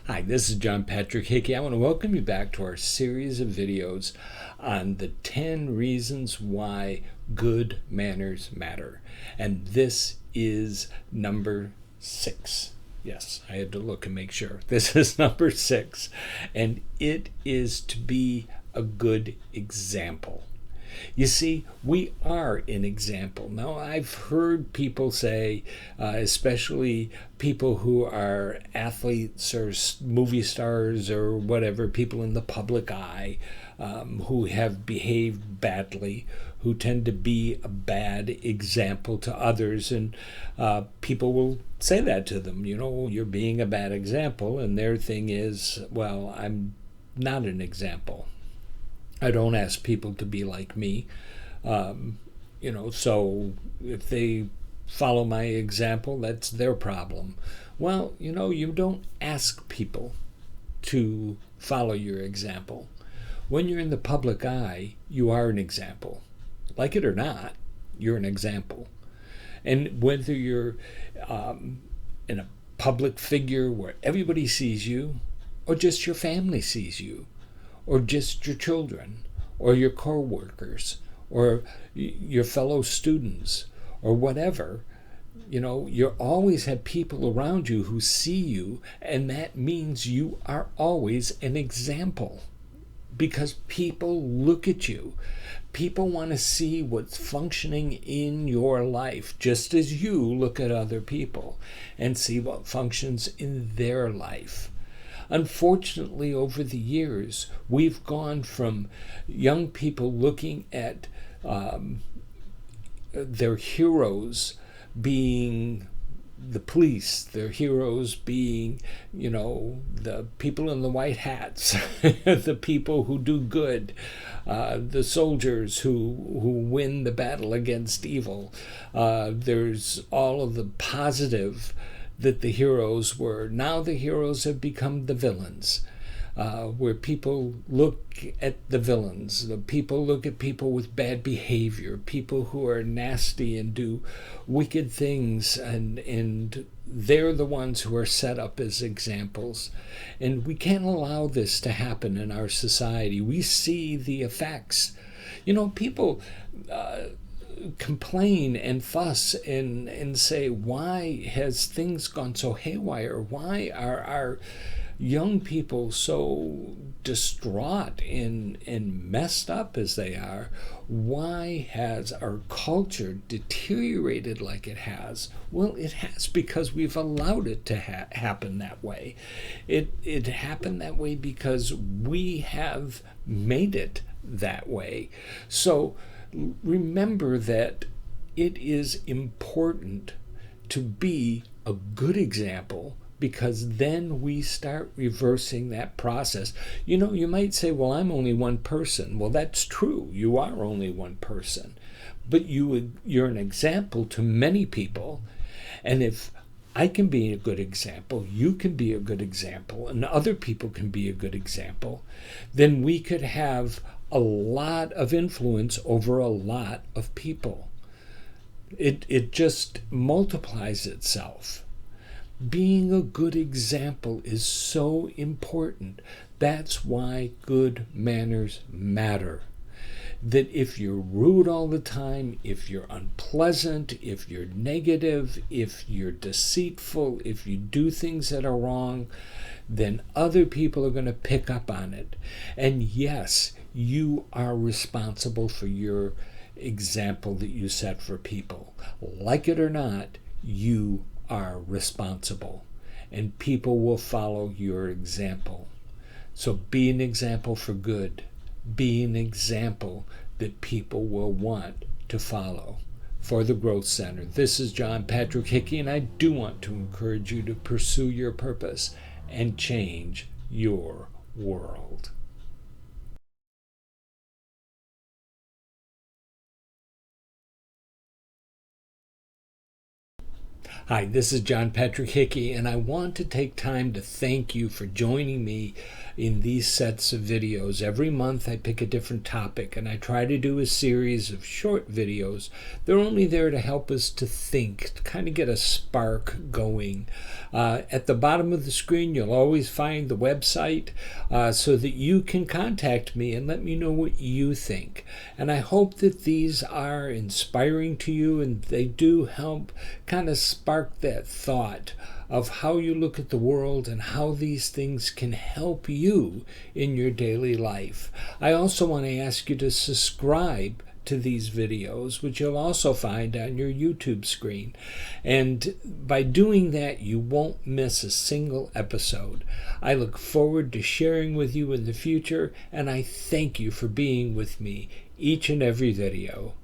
Hi, this is John Patrick Hickey. I want to welcome you back to our series of videos on the 10 reasons why good manners matter. And this is number 6. Yes, I had to look and make sure. This is number 6, and it is to be a good example. You see, we are an example. Now, I've heard people say, especially people who are athletes or movie stars or whatever, people in the public eye who have behaved badly, who tend to be a bad example to others. And people will say that to them, you're being a bad example. And their thing is, well, I'm not an example. I don't ask people to be like me. So if they follow my example, that's their problem. Well, you don't ask people to follow your example. When you're in the public eye, you are an example. Like it or not, you're an example. And whether you're in a public figure where everybody sees you, or just your family sees you, or just your children, or your co-workers, or your fellow students, or whatever, you always have people around you who see you, and that means you are always an example because people look at you. People want to see what's functioning in your life, just as you look at other people and see what functions in their life. Unfortunately, over the years, we've gone from young people looking at their heroes being the police, their heroes being, the people in the white hats, the people who do good, the soldiers who win the battle against evil. There's all of the positive that the heroes were. Now the heroes have become the villains, where people look at the villains. The people look at people with bad behavior, people who are nasty and do wicked things, and they're the ones who are set up as examples. And we can't allow this to happen in our society. We see the effects. People complain and fuss and say, why has things gone so haywire? Why are our young people so distraught and messed up as they are? Why has our culture deteriorated like it has? Well, it has because we've allowed it to happen that way. It happened that way because we have made it that way. So remember that it is important to be a good example, because then we start reversing that process. You might say, well, I'm only one person. Well, that's true. You are only one person. But you're an example to many people. And if I can be a good example, you can be a good example, and other people can be a good example, then we could have a lot of influence over a lot of people. It just multiplies itself. Being a good example is so important. That's why good manners matter. That if you're rude all the time, if you're unpleasant, if you're negative, if you're deceitful, if you do things that are wrong, then other people are going to pick up on it. And yes, you are responsible for your example that you set for people. Like it or not, you are responsible, and people will follow your example. So be an example for good. Be an example that people will want to follow. For the Growth Center, this is John Patrick Hickey, and I do want to encourage you to pursue your purpose and change your world. Hi, this is John Patrick Hickey, and I want to take time to thank you for joining me in these sets of videos. Every month I pick a different topic, and I try to do a series of short videos. They're only there to help us to think, to kind of get a spark going. At the bottom of the screen, you'll always find the website so that you can contact me and let me know what you think. And I hope that these are inspiring to you, and they do help kind of spark that thought of how you look at the world and how these things can help you in your daily life. I also want to ask you to subscribe to these videos, which you'll also find on your YouTube screen. And by doing that, you won't miss a single episode. I look forward to sharing with you in the future, and I thank you for being with me each and every video.